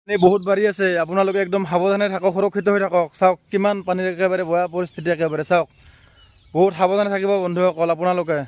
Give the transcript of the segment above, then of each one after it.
বহুত বাঢ়ি আছে, আপোনালোকে একদম সাৱধানে থাকক, সুৰক্ষিত হৈ থাকক। চাওক কিমান পানীৰ একেবাৰে বেয়া পৰিস্থিতি, একেবাৰে চাওক। বহুত সাৱধানে থাকিব বন্ধুসকল আপোনালোকে।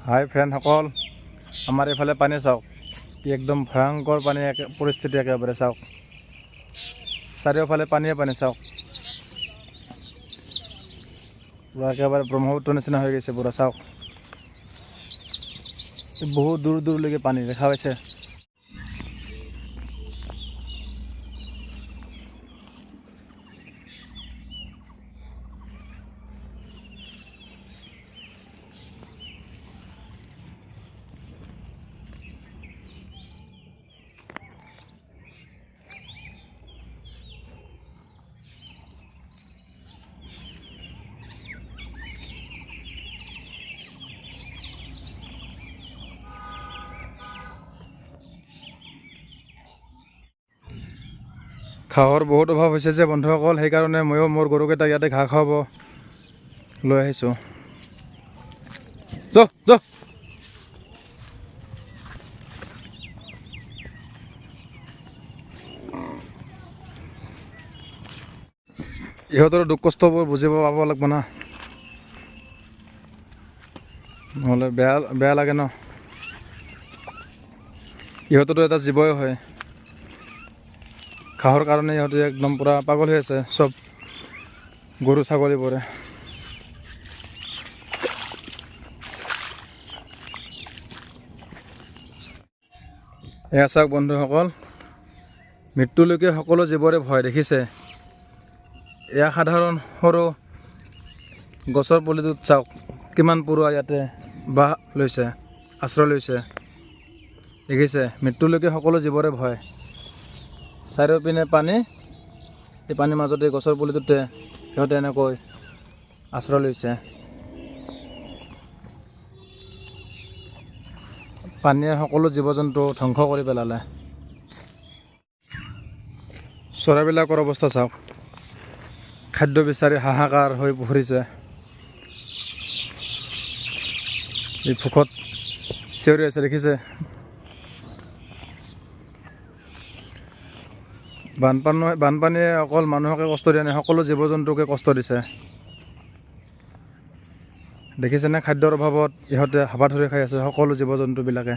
হাই ফ্ৰেণ্ডসকল, আমাৰ এইফালে পানী চাওক, কি একদম ভয়ংকৰ পানী পৰিস্থিতি একেবাৰে চাওক। চাৰিওফালে পানীয়ে পানী চাওক, পুৰা একেবাৰে ব্ৰহ্মপুত্ৰ নিচিনা হৈ গৈছে পুৰা চাওক। বহুত দূৰ দূৰলৈকে পানী দেখা পাইছে। ঘাঁহৰ বহুত অভাৱ হৈছে যে বন্ধুসকল, সেইকাৰণে ময়ো মোৰ গৰুকেইটাক ইয়াতে ঘাঁহ খুৱাব লৈ আহিছোঁ। ইহঁতৰ দুখ কষ্টবোৰ বুজিব পাব লাগিব না, নহ'লে বেয়া লাগে ন। ইহঁততো এটা জীৱই হয়, ঘাঁহৰ কাৰণে ইহঁতে একদম পূৰা পাগল হৈ আছে চব গৰু ছাগলীবোৰে। এয়া চাওক বন্ধুসকল, মৃত্যুলৈকে সকলো জীৱৰে ভয় দেখিছে। এয়া সাধাৰণ সৰু গছৰ পুলিটোত চাওক কিমান পৰুৱা ইয়াতে বাহ লৈছে, আশ্ৰয় লৈছে দেখিছে। মৃত্যুলৈকে সকলো জীৱৰে ভয়। চাৰিওপিনে পানী, এই পানীৰ মাজতে গছৰ পুলিটোতে সিহঁতে এনেকৈ আশ্ৰয় লৈছে। পানীয়ে সকলো জীৱ জন্তু ধ্বংস কৰি পেলালে। চৰাইবিলাকৰ অৱস্থা চাওক, খাদ্য বিচাৰি হাহাকাৰ হৈ ফুৰিছে। এই ভোকত চিঞৰি আছে দেখিছে। বানপানীয়ে অকল মানুহকে কষ্ট দিয়া নাই, সকলো জীৱ জন্তুকে কষ্ট দিছে দেখিছেনে। খাদ্যৰ অভাৱত ইহঁতে হাবা ধৰি খাই আছে সকলো জীৱ জন্তুবিলাকে।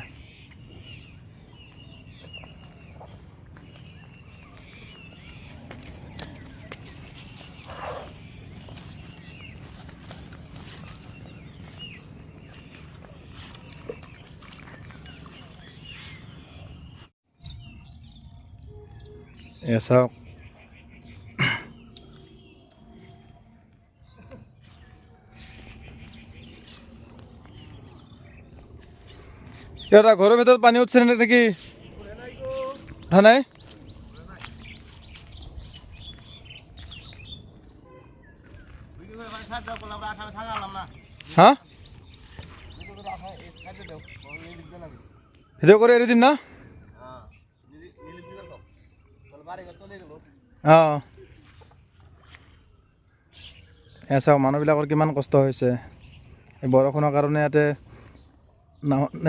এয়া চাওক, এটা ঘৰৰ ভিতৰত পানী উঠছে নেকি? উঠা নাই? হা ভিডিঅ' কৰি এৰি দিম না। অঁ এয়া চাওক, মানুহবিলাকৰ কিমান কষ্ট হৈছে এই বৰষুণৰ কাৰণে। ইয়াতে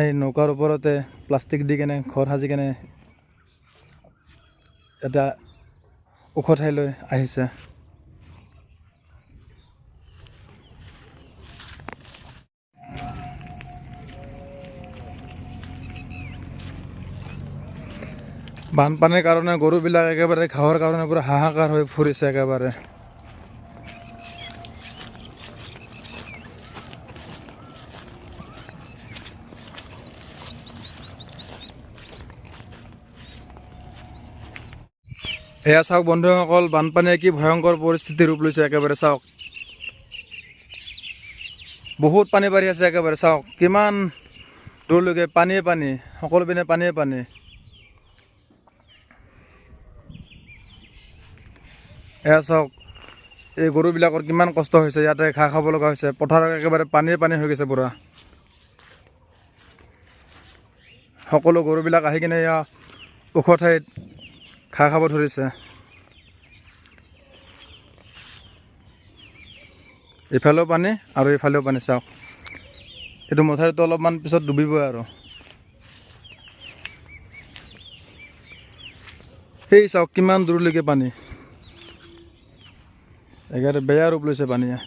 এই নৌকাৰ ওপৰতে প্লাষ্টিক দি কেনে ঘৰ সাজি কেনে এটা ওখ ঠাইলৈ আহিছে। বানপানীৰ কাৰণে গৰুবিলাক একেবাৰে ঘাঁহৰ কাৰণে পুৰা হাহাকাৰ হৈ ফুৰিছে একেবাৰে। এয়া চাওক বন্ধুসকল, বানপানীয়ে কি ভয়ংকৰ পৰিস্থিতিৰ ৰূপ লৈছে একেবাৰে চাওক। বহুত পানী বাঢ়ি আছে একেবাৰে চাওক, কিমান দূৰলৈকে পানীয়ে পানী, সকলো পিনে পানীয়ে পানী। এয়া চাওক, এই গৰুবিলাকৰ কিমান কষ্ট হৈছে, ইয়াতে ঘাঁহ খাব লগা হৈছে। পথাৰত একেবাৰে পানীয়ে পানী হৈ গৈছে পুৰা। সকলো গৰুবিলাক আহি কিনে এয়া ওখ ঠাইত ঘাঁহ খাব ধৰিছে। ইফালেও পানী আৰু ইফালেও পানী চাওক। এইটো মথাউৰিটো অলপমান পিছত ডুবিবই আৰু। সেই চাওক কিমান দূৰলৈকে পানী, একেবাৰে বেয়া ৰূপ লৈছে পানীয়ে।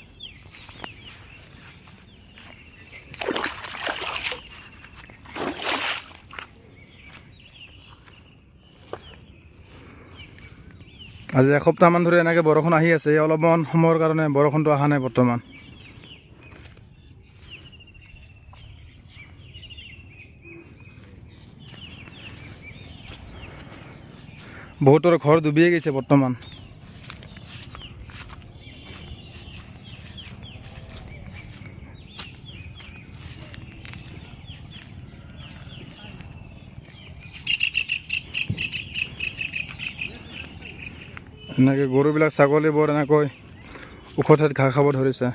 আজি এসপ্তাহমান ধৰি এনেকৈ বৰষুণ আহি আছে, অলপমান সময়ৰ কাৰণে বৰষুণটো অহা নাই বৰ্তমান। বহুতৰ ঘৰ ডুবিয়ে গৈছে বৰ্তমান। এনেকৈ গৰুবিলাক ছাগলীবোৰ এনেকৈ ওখ ঠাইত ঘাঁহ খাব ধৰিছে।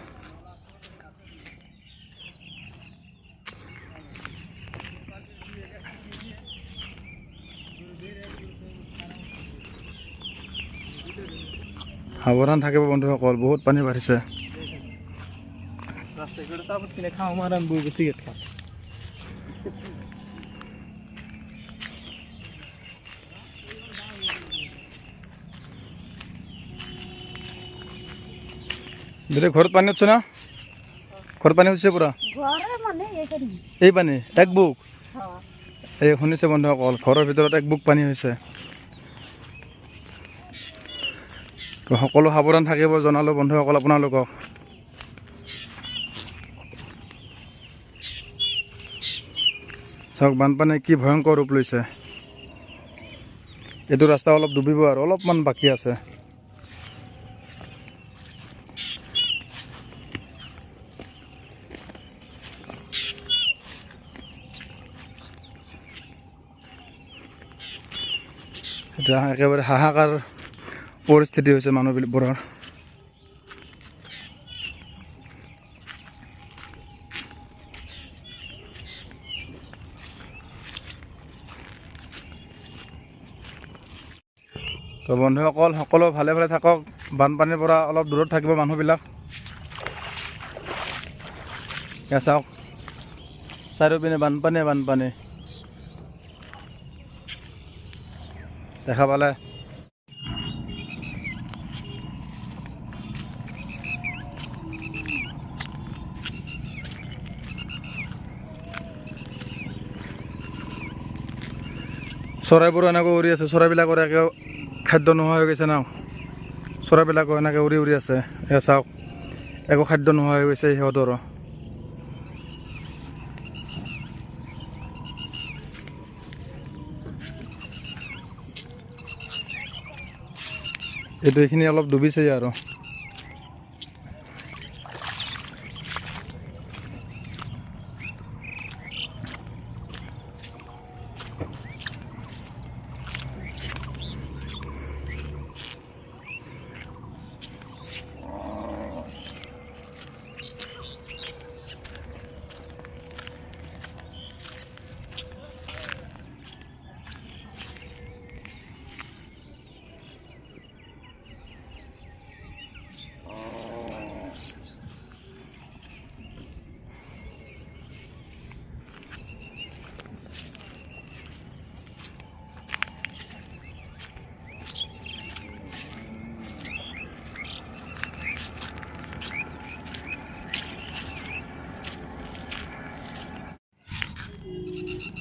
সাৱধান থাকিব বন্ধুসকল, বহুত পানী বাঢ়িছে। দিদি ঘৰত পানী উঠছে না? ঘৰত পানী উঠিছে পুৰা? এই পানী এক বুক, এই শুনিছে বন্ধুসকল, ঘৰৰ ভিতৰত এক বুক পানী হৈছে। তো সকলো সাৱধান থাকিব জনালোঁ বন্ধুসকল আপোনালোকক। চাওক বানপানীয়ে কি ভয়ংকৰ ৰূপ লৈছে। এইটো ৰাস্তা অলপ ডুবিব আৰু অলপমান বাকী আছে। এতিয়া একেবাৰে হাহাকাৰ পৰিস্থিতি হৈছে মানুহবোৰৰ। তো বন্ধুসকল সকলো ভালে ভালে থাকক, বানপানীৰ পৰা অলপ দূৰত থাকিব মানুহবিলাক। এয়া চাওক চাৰিওপিনে বানপানী বানপানী দেখা পালে। চৰাইবোৰো এনেকৈ উৰি আছে, চৰাইবিলাকৰ একে খাদ্য নোহোৱা হৈ গৈছে না, চৰাইবিলাকো এনেকৈ উৰি উৰি আছে। এয়া চাওক একো খাদ্য নোহোৱা হৈ গৈছে সিহঁতৰো। এইটো এইখিনি অলপ ডুবিছেই আৰু।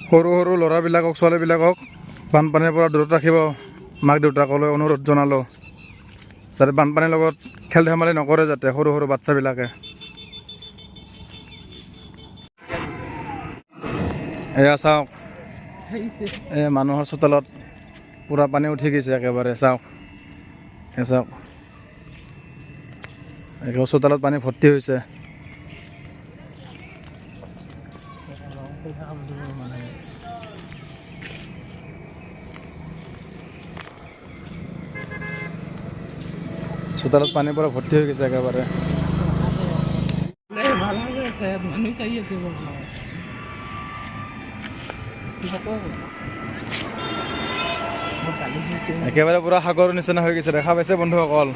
সৰু সৰু ল'ৰাবিলাকক ছোৱালীবিলাকক বানপানীৰ পৰা দূৰত ৰাখিব মাক দেউতাকলৈ অনুৰোধ জনালোঁ, যাতে বানপানীৰ লগত খেল ধেমালি নকৰে যাতে সৰু সৰু বাচ্চাবিলাকে। এয়া চাওক এই মানুহৰ চোতালত পূৰা পানী উঠি গৈছে একেবাৰে। চাওক এয়া চাওক একেবাৰে চোতালত পানী ভৰ্তি হৈছে। চোতালত পানীৰ পৰা ভৰ্তি হৈ গৈছে একেবাৰে। একেবাৰে পুৰা সাগৰৰ নিচিনা হৈ গৈছে, দেখা পাইছে বন্ধুসকল।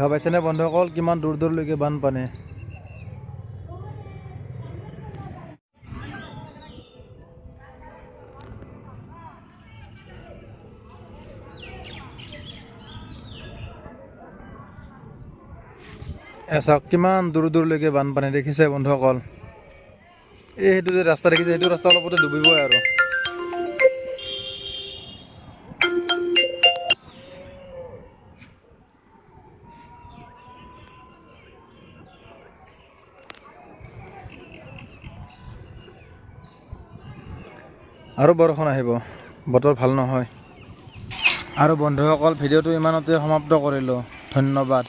দেখা পাইছেনে বন্ধুসকল কিমান দূৰ দূৰলৈকে বানপানী। চাওক কিমান দূৰ দূৰলৈকে বানপানী দেখিছে বন্ধুসকল। সেইটো যে ৰাস্তা দেখিছে সেইটো ৰাস্তা অলপতে ডুবিবই আৰু। আৰু বৰষুণ আহিব, বতৰ ভাল নহয়। আৰু বন্ধুসকল ভিডিঅ'টো ইমানতে সমাপ্ত কৰিলোঁ, ধন্যবাদ।